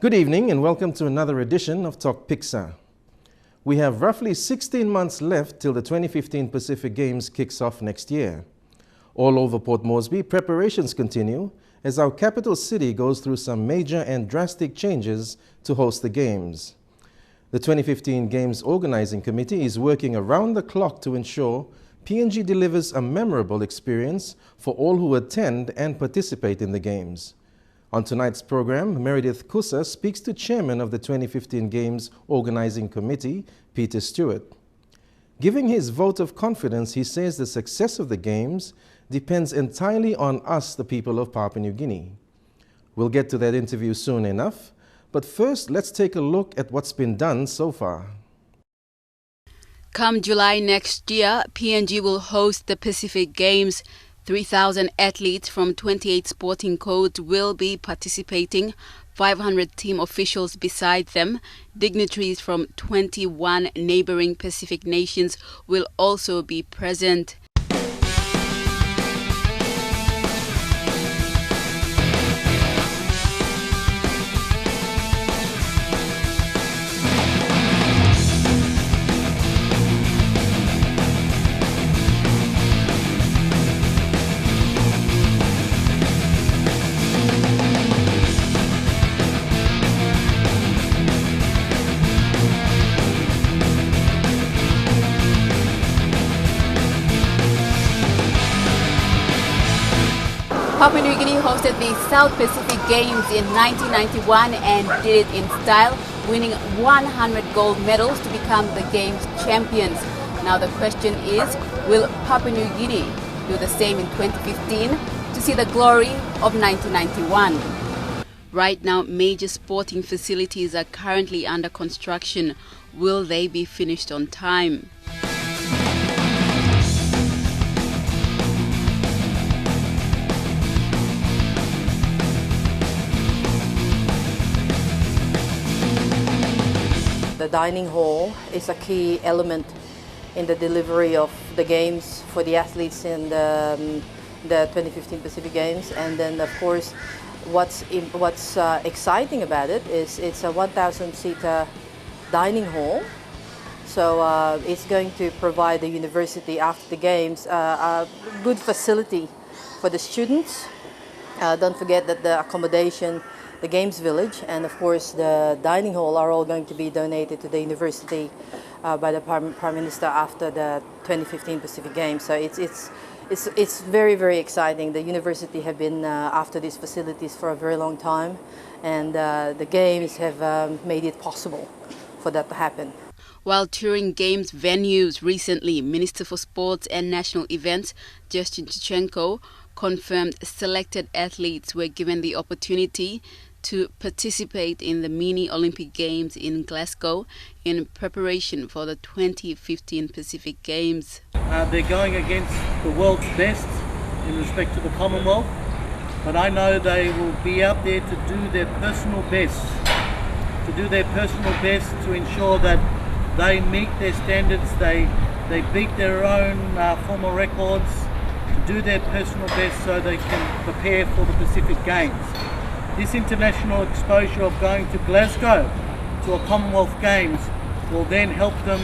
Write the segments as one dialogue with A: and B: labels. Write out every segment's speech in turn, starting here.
A: Good evening and welcome to another edition of Tok Pik. We have roughly 16 months left till the 2015 Pacific Games kicks off next year. All over Port Moresby, preparations continue as our capital city goes through some major and drastic changes to host the Games. The 2015 Games Organizing Committee is working around the clock to ensure PNG delivers a memorable experience for all who attend and participate in the Games. On tonight's program, Meredith Kusa speaks to Chairman of the 2015 Games Organizing Committee, Peter Stewart. Giving his vote of confidence, he says the success of the Games depends entirely on us, the people of Papua New Guinea. We'll get to that interview soon enough, but first let's take a look at what's been done so far.
B: Come July next year, PNG will host the Pacific Games. 3,000 athletes from 28 sporting codes will be participating, 500 team officials beside them. Dignitaries from 21 neighboring Pacific nations will also be present. Papua New Guinea hosted the South Pacific Games in 1991 and did it in style, winning 100 gold medals to become the Games champions. Now the question is, will Papua New Guinea do the same in 2015 to see the glory of 1991? Right now, major sporting facilities are currently under construction. Will they be finished on time?
C: The dining hall is a key element in the delivery of the games for the athletes in the 2015 Pacific Games. And then, of course, what's exciting about it is it's a 1,000-seater dining hall. So it's going to provide the university after the games a good facility for the students. Don't forget that the accommodation, the Games Village, and of course the dining hall are all going to be donated to the university by the Prime Minister after the 2015 Pacific Games. So it's very, very exciting. The university have been after these facilities for a very long time, and the Games have made it possible for that to happen.
B: While touring Games venues recently, Minister for Sports and National Events, Justin Tichenko, confirmed selected athletes were given the opportunity to participate in the mini Olympic Games in Glasgow in preparation for the 2015 Pacific Games.
D: They're going against the world's best in respect to the Commonwealth, but I know they will be out there to do their personal best, to ensure that they meet their standards, they beat their own former records, to do their personal best so they can prepare for the Pacific Games. This international exposure of going to Glasgow to a Commonwealth Games will then help them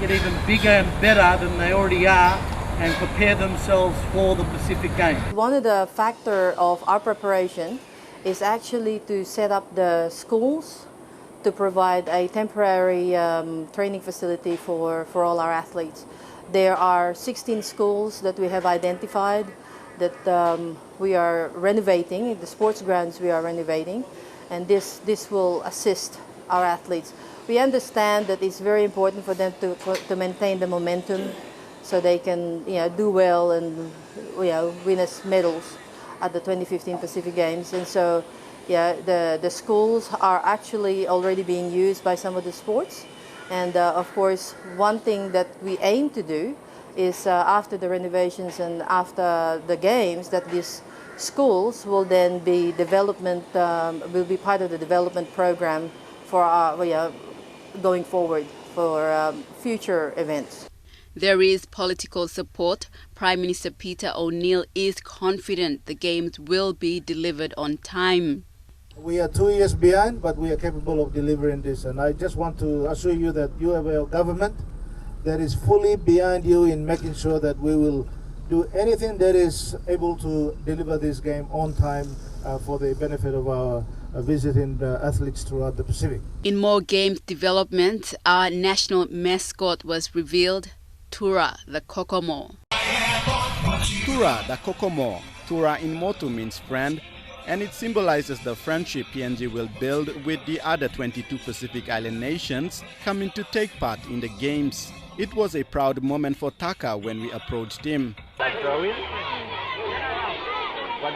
D: get even bigger and better than they already are and prepare themselves for the Pacific Games.
C: One of the factors of our preparation is actually to set up the schools to provide a temporary training facility for all our athletes. There are 16 schools that we have identified that we are renovating, the sports grounds we are renovating, and this will assist our athletes. We understand that it's very important for them to maintain the momentum so they can do well and win us medals at the 2015 Pacific Games. And so the schools are actually already being used by some of the sports. And of course, one thing that we aim to do is after the renovations and after the games, that these schools will then be will be part of the development program for going forward for future events.
B: There is political support. Prime Minister Peter O'Neill is confident the Games will be delivered on time.
E: We are 2 years behind, but we are capable of delivering this. And I just want to assure you that you have a government that is fully behind you in making sure that we will do anything that is able to deliver this game on time for the benefit of our visiting athletes throughout the Pacific.
B: In more games development, our national mascot was revealed, Tura the Kokomo.
F: Tura the Kokomo. Tura in Motu means friend, and it symbolizes the friendship PNG will build with the other 22 Pacific Island nations coming to take part in the games. It was a proud moment for Taka when we approached him.
G: What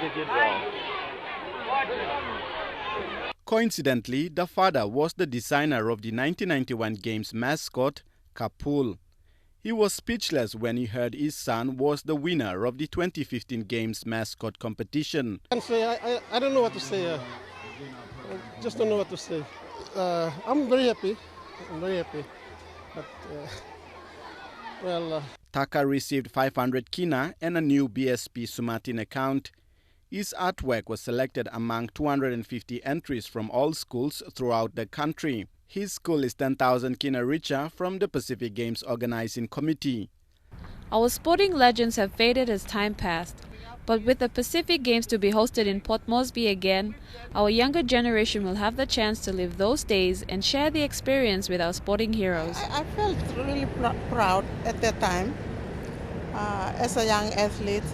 G: did you draw?
F: Coincidentally, the father was the designer of the 1991 Games mascot, Kapul. He was speechless when he heard his son was the winner of the 2015 Games mascot competition.
H: I don't know what to say. I just don't know what to say. I'm very happy. But,
F: Taka received 500 kina and a new BSP Sumatin account. His artwork was selected among 250 entries from all schools throughout the country. His school is 10,000 kina richer from the Pacific Games Organizing Committee.
I: Our sporting legends have faded as time passed, but with the Pacific Games to be hosted in Port Moresby again, our younger generation will have the chance to live those days and share the experience with our sporting heroes.
J: I felt really proud at that time as a young athlete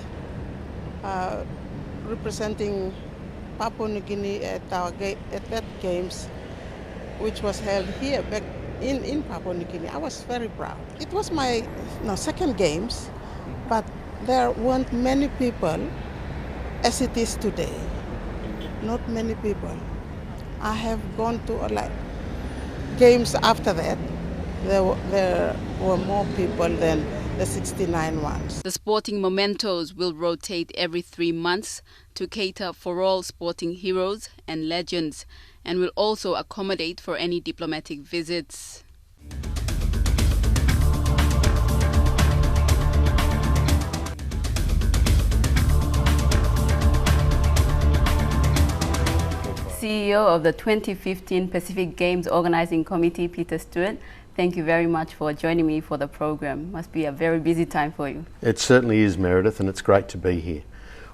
J: representing Papua New Guinea at that games, which was held here back in Papua New Guinea. I was very proud. It was my second games, but there weren't many people as it is today. Not many people. I have gone to games after that. There were more people than the 69 ones.
B: The sporting mementos will rotate every 3 months to cater for all sporting heroes and legends, and will also accommodate for any diplomatic visits. CEO of the 2015 Pacific Games Organizing Committee, Peter Stewart, thank you very much for joining me for the program. Must be a very busy time for you.
K: It certainly is, Meredith, and it's great to be here.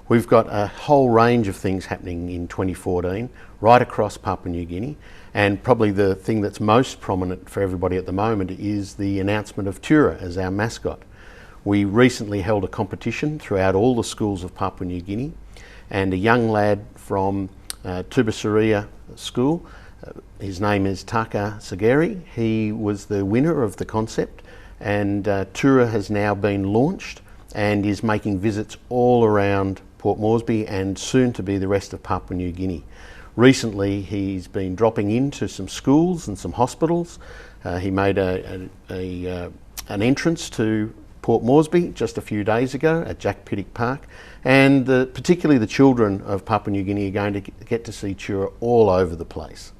K: We've got a whole range of things happening in 2014 right across Papua New Guinea, and probably the thing that's most prominent for everybody at the moment is the announcement of Tura as our mascot. We recently held a competition throughout all the schools of Papua New Guinea, and a young lad from Tubasaria School, his name is Taka Sageri. He was the winner of the concept, and Tura has now been launched and is making visits all around Port Moresby and soon to be the rest of Papua New Guinea. Recently he's been dropping into some schools and some hospitals. He made an entrance to Port Moresby just a few days ago at Jack Piddick Park, and particularly the children of Papua New Guinea are going to get to see Tura all over the place.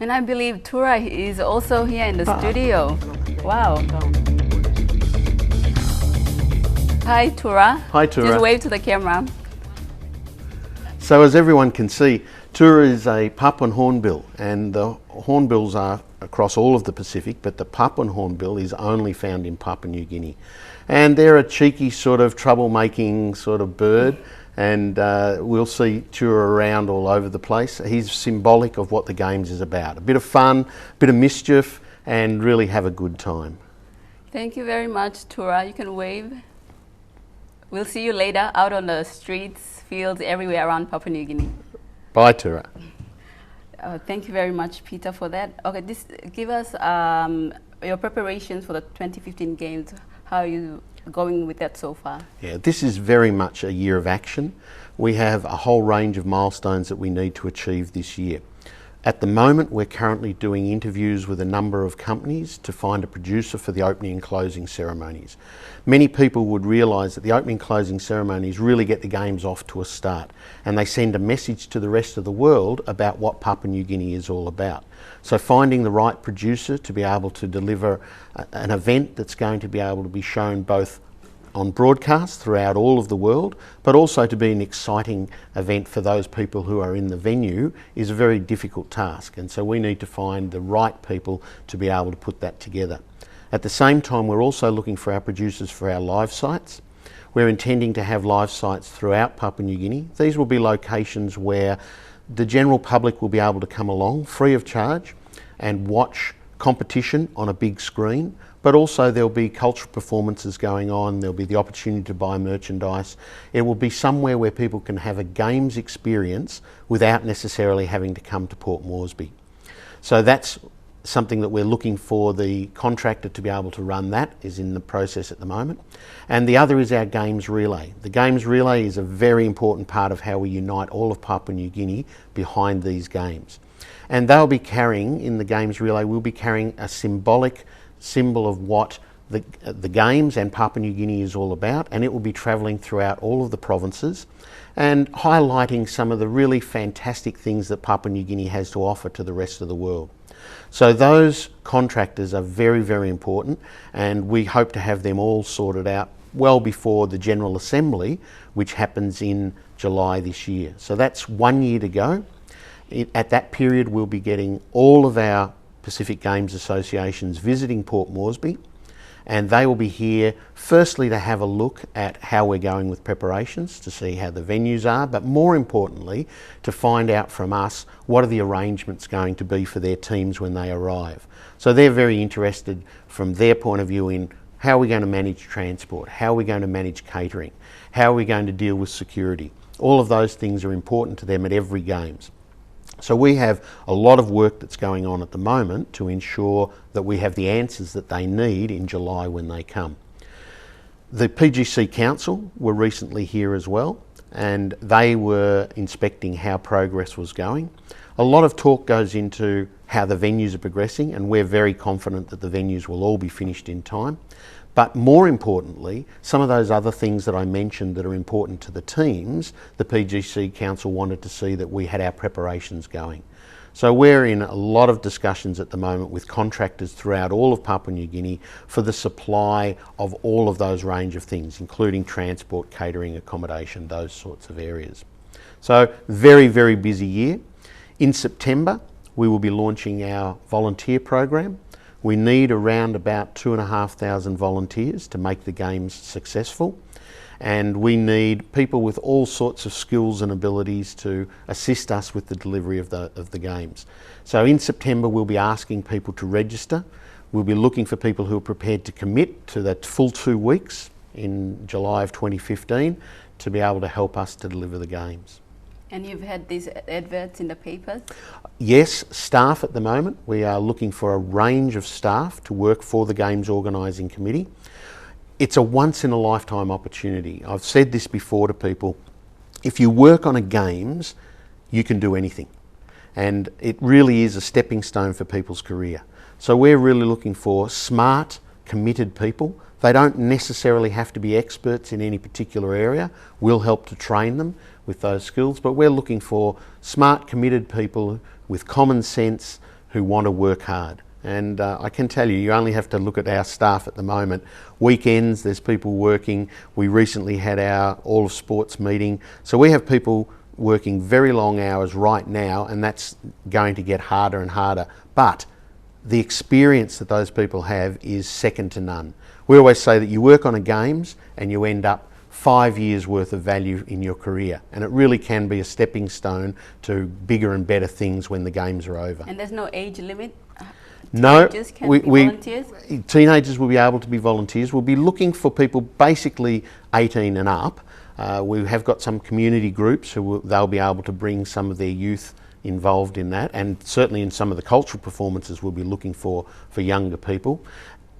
B: And I believe Tura is also here in the studio. Wow. Hi Tura.
K: Hi Tura.
B: Just wave to the camera.
K: So as everyone can see, Tura is a Papuan hornbill, and the hornbills are across all of the Pacific, but the Papuan hornbill is only found in Papua New Guinea. And they're a cheeky sort of troublemaking sort of bird, and we'll see Tura around all over the place. He's symbolic of what the Games is about. A bit of fun, a bit of mischief, and really have a good time.
B: Thank you very much, Tura. You can wave. We'll see you later out on the streets, fields, everywhere around Papua New Guinea.
K: Bye, Tura.
B: Thank you very much, Peter, for that. Okay, give us your preparations for the 2015 Games. How are you going with that so far?
K: Yeah, this is very much a year of action. We have a whole range of milestones that we need to achieve this year. At the moment, we're currently doing interviews with a number of companies to find a producer for the opening and closing ceremonies. Many people would realise that the opening and closing ceremonies really get the Games off to a start, and they send a message to the rest of the world about what Papua New Guinea is all about. So finding the right producer to be able to deliver an event that's going to be able to be shown both on broadcast throughout all of the world, but also to be an exciting event for those people who are in the venue is a very difficult task. And so we need to find the right people to be able to put that together. At the same time, we're also looking for our producers for our live sites. We're intending to have live sites throughout Papua New Guinea. These will be locations where the general public will be able to come along free of charge and watch competition on a big screen, but also there'll be cultural performances going on, there'll be the opportunity to buy merchandise. It will be somewhere where people can have a games experience without necessarily having to come to Port Moresby. So that's something that we're looking for the contractor to be able to run. That is in the process at the moment. And the other is our games relay. The games relay is a very important part of how we unite all of Papua New Guinea behind these games. And they'll be carrying, in the games relay, we'll be carrying a symbolic symbol of what the games and Papua New Guinea is all about, and it will be travelling throughout all of the provinces and highlighting some of the really fantastic things that Papua New Guinea has to offer to the rest of the world. So those contractors are very, very important, and we hope to have them all sorted out well before the General Assembly, which happens in July this year. So that's 1 year to go. At that period, we'll be getting all of our Pacific Games associations visiting Port Moresby, and they will be here firstly to have a look at how we're going with preparations, to see how the venues are, but more importantly to find out from us what are the arrangements going to be for their teams when they arrive. So they're very interested from their point of view in how are we going to manage transport, how are we going to manage catering, how are we going to deal with security. All of those things are important to them at every Games. So we have a lot of work that's going on at the moment to ensure that we have the answers that they need in July when they come. The PGC Council were recently here as well, and they were inspecting how progress was going. A lot of talk goes into how the venues are progressing, and we're very confident that the venues will all be finished in time. But more importantly, some of those other things that I mentioned that are important to the teams, the PGC Council wanted to see that we had our preparations going. So we're in a lot of discussions at the moment with contractors throughout all of Papua New Guinea for the supply of all of those range of things, including transport, catering, accommodation, those sorts of areas. So very, very busy year. In September, we will be launching our volunteer program. We need around about 2,500 volunteers to make the Games successful, and we need people with all sorts of skills and abilities to assist us with the delivery of the Games. So in September we'll be asking people to register. We'll be looking for people who are prepared to commit to that full 2 weeks in July of 2015 to be able to help us to deliver the Games.
B: And you've had these adverts in the papers?
K: Yes, staff at the moment. We are looking for a range of staff to work for the Games Organising Committee. It's a once-in-a-lifetime opportunity. I've said this before to people. If you work on a Games, you can do anything. And it really is a stepping stone for people's career. So we're really looking for smart, committed people. They don't necessarily have to be experts in any particular area. We'll help to train them with those skills, but we're looking for smart, committed people with common sense who want to work hard. And I can tell you only have to look at our staff at the moment. Weekends, there's people working. We recently had our all of sports meeting. So we have people working very long hours right now, and that's going to get harder and harder. But the experience that those people have is second to none. We always say that you work on a Games and you end up 5 years worth of value in your career, and it really can be a stepping stone to bigger and better things when the Games are over.
B: And there's no age limit?
K: No,
B: Teenagers can be volunteers?
K: Teenagers will be able to be volunteers. We'll be looking for people basically 18 and up. We have got some community groups who they'll be able to bring some of their youth involved in that, and certainly in some of the cultural performances we'll be looking for younger people.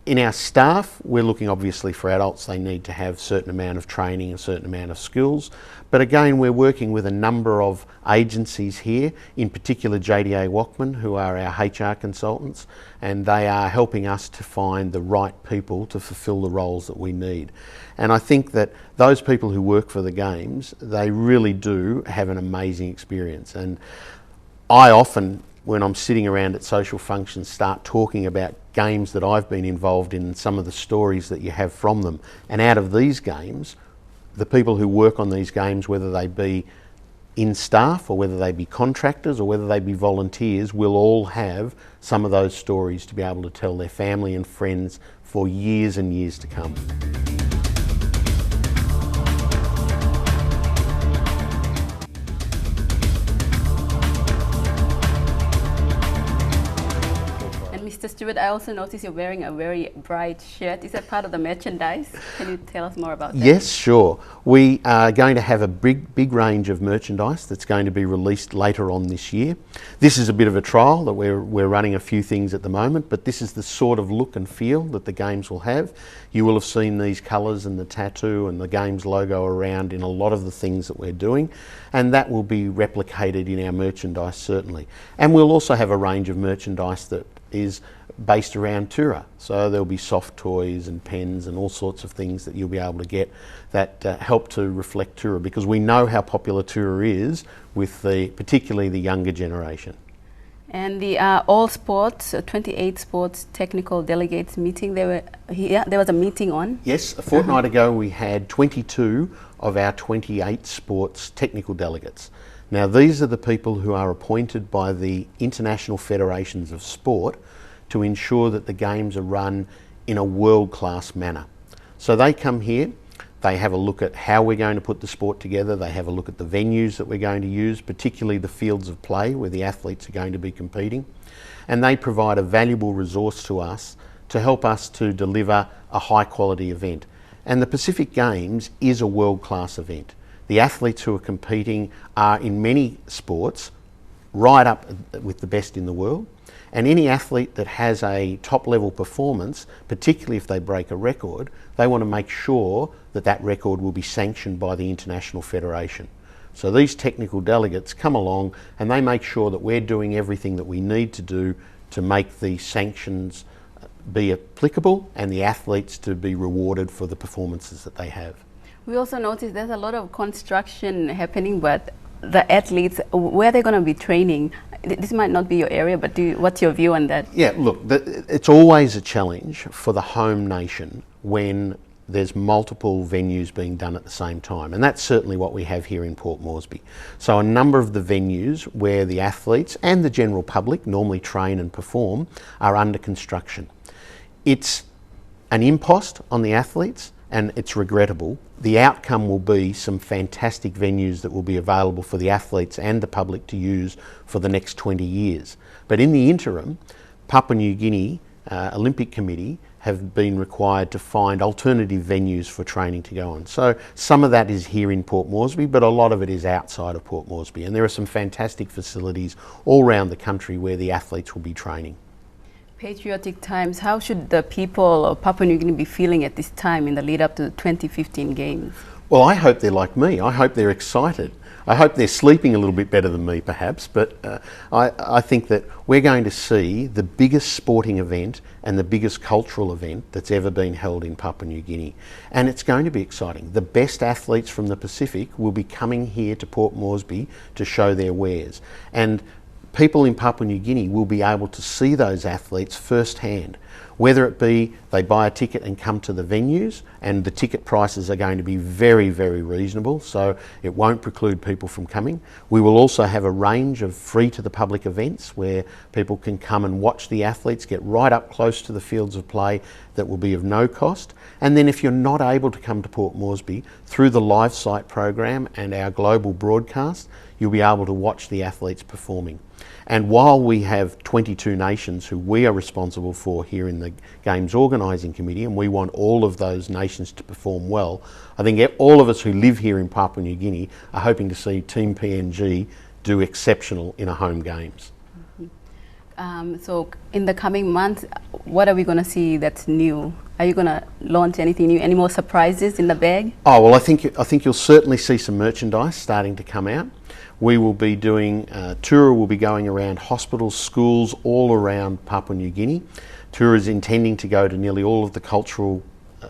K: In our staff, we're looking obviously for adults. They need to have a certain amount of training, a certain amount of skills. But again, we're working with a number of agencies here, in particular JDA Wachman, who are our HR consultants, and they are helping us to find the right people to fulfil the roles that we need. And I think that those people who work for the Games, they really do have an amazing experience. And I often when I'm sitting around at social functions, start talking about games that I've been involved in and some of the stories that you have from them. And out of these games, the people who work on these games, whether they be in staff or whether they be contractors or whether they be volunteers, will all have some of those stories to be able to tell their family and friends for years and years to come.
B: Mr. Stewart, I also noticed you're wearing a very bright shirt. Is that part of the merchandise? Can you tell us more about that?
K: Yes, sure. We are going to have a big range of merchandise that's going to be released later on this year. This is a bit of a trial that we're running a few things at the moment, but this is the sort of look and feel that the games will have. You will have seen these colours and the tattoo and the games logo around in a lot of the things that we're doing, and that will be replicated in our merchandise certainly. And we'll also have a range of merchandise that is based around Tura. So there'll be soft toys and pens and all sorts of things that you'll be able to get that help to reflect Tura, because we know how popular Tura is with particularly the younger generation.
B: And the all sports, 28 sports technical delegates meeting, there was a meeting on?
K: Yes, a fortnight ago we had 22 of our 28 sports technical delegates. Now these are the people who are appointed by the international federations of sport to ensure that the games are run in a world-class manner. So they come here, they have a look at how we're going to put the sport together, they have a look at the venues that we're going to use, particularly the fields of play where the athletes are going to be competing, and they provide a valuable resource to us to help us to deliver a high-quality event. And the Pacific Games is a world-class event. The athletes who are competing are in many sports right up with the best in the world, and any athlete that has a top level performance, particularly if they break a record, they want to make sure that that record will be sanctioned by the International Federation. So these technical delegates come along and they make sure that we're doing everything that we need to do to make the sanctions be applicable and the athletes to be rewarded for the performances that they have.
B: We also noticed there's a lot of construction happening, but the athletes, where they're going to be training, this might not be your area, but what's your view on that?
K: Yeah, look, it's always a challenge for the home nation when there's multiple venues being done at the same time, and that's certainly what we have here in Port Moresby. So a number of the venues where the athletes and the general public normally train and perform are under construction. It's an impost on the athletes, and it's regrettable. The outcome will be some fantastic venues that will be available for the athletes and the public to use for the next 20 years. But in the interim, Papua New Guinea Olympic Committee have been required to find alternative venues for training to go on. So some of that is here in Port Moresby, but a lot of it is outside of Port Moresby. And there are some fantastic facilities all around the country where the athletes will be training.
B: Patriotic times, how should the people of Papua New Guinea be feeling at this time in the lead up to the 2015 Games?
K: Well, I hope they're like me. I hope they're excited. I hope they're sleeping a little bit better than me, perhaps, but I think that we're going to see the biggest sporting event and the biggest cultural event that's ever been held in Papua New Guinea. And it's going to be exciting. The best athletes from the Pacific will be coming here to Port Moresby to show their wares. And people in Papua New Guinea will be able to see those athletes firsthand, whether it be they buy a ticket and come to the venues, and the ticket prices are going to be very, very reasonable, so it won't preclude people from coming. We will also have a range of free to the public events where people can come and watch the athletes, get right up close to the fields of play that will be of no cost. And then if you're not able to come to Port Moresby, through the live site program and our global broadcast, you'll be able to watch the athletes performing. And while we have 22 nations who we are responsible for here in the Games Organising Committee, and we want all of those nations to perform well, I think all of us who live here in Papua New Guinea are hoping to see Team PNG do exceptional in a home Games.
B: So in the coming months, what are we going to see that's new? Are you going to launch anything new? Any more surprises in the bag?
K: Oh, well, I think you'll certainly see some merchandise starting to come out. We will be doing, Tura will be going around hospitals, schools all around Papua New Guinea. Tura is intending to go to nearly all of the cultural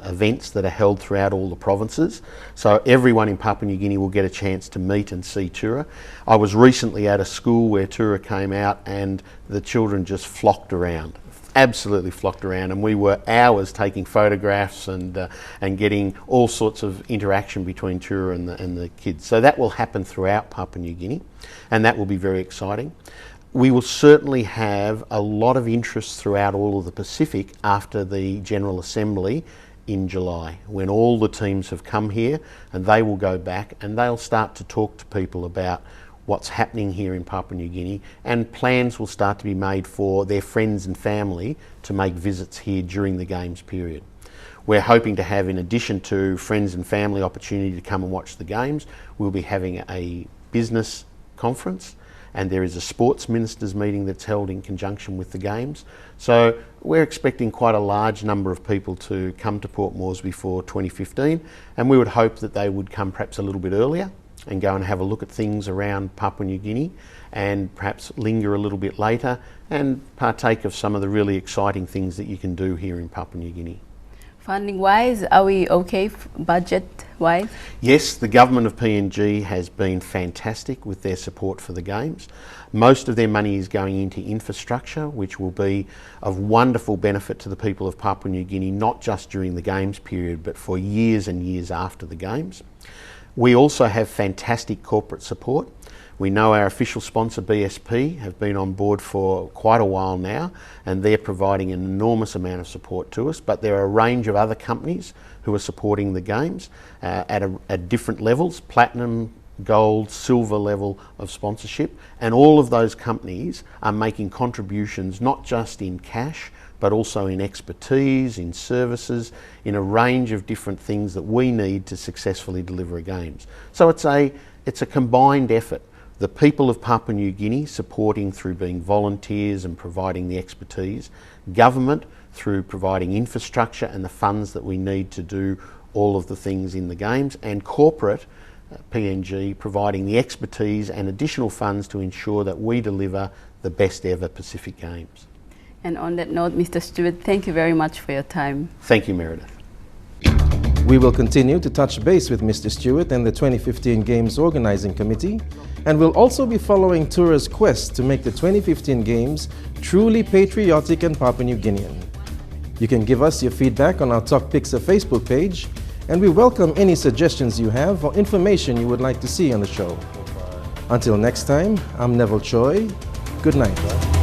K: events that are held throughout all the provinces. So everyone in Papua New Guinea will get a chance to meet and see Tura. I was recently at a school where Tura came out and the children just flocked around. Absolutely flocked around, and we were hours taking photographs and getting all sorts of interaction between Tura and the kids. So that will happen throughout Papua New Guinea, and that will be very exciting. We will certainly have a lot of interest throughout all of the Pacific after the General Assembly in July, when all the teams have come here, and they will go back and they'll start to talk to people about what's happening here in Papua New Guinea, and plans will start to be made for their friends and family to make visits here during the Games period. We're hoping to have, in addition to friends and family opportunity to come and watch the Games, we'll be having a business conference, and there is a sports ministers meeting that's held in conjunction with the Games. So we're expecting quite a large number of people to come to Port Moresby for 2015, and we would hope that they would come perhaps a little bit earlier and go and have a look at things around Papua New Guinea, and perhaps linger a little bit later and partake of some of the really exciting things that you can do here in Papua New Guinea.
B: Funding-wise, are we okay budget-wise?
K: Yes, the government of PNG has been fantastic with their support for the Games. Most of their money is going into infrastructure, which will be of wonderful benefit to the people of Papua New Guinea, not just during the Games period, but for years and years after the Games. We also have fantastic corporate support. We know our official sponsor BSP have been on board for quite a while now, and they're providing an enormous amount of support to us, but there are a range of other companies who are supporting the Games at different levels, platinum, gold, silver level of sponsorship, and all of those companies are making contributions not just in cash but also in expertise, in services, in a range of different things that we need to successfully deliver a Games. So it's a combined effort. The people of Papua New Guinea supporting through being volunteers and providing the expertise, government through providing infrastructure and the funds that we need to do all of the things in the Games, and corporate PNG providing the expertise and additional funds to ensure that we deliver the best ever Pacific Games.
B: And on that note, Mr. Stewart, thank you very much for your time.
K: Thank you, Meredith.
A: We will continue to touch base with Mr. Stewart and the 2015 Games Organizing Committee, and we'll also be following Tura's quest to make the 2015 Games truly patriotic and Papua New Guinean. You can give us your feedback on our Tok Pik Facebook page, and we welcome any suggestions you have or information you would like to see on the show. Until next time, I'm Neville Choi. Good night.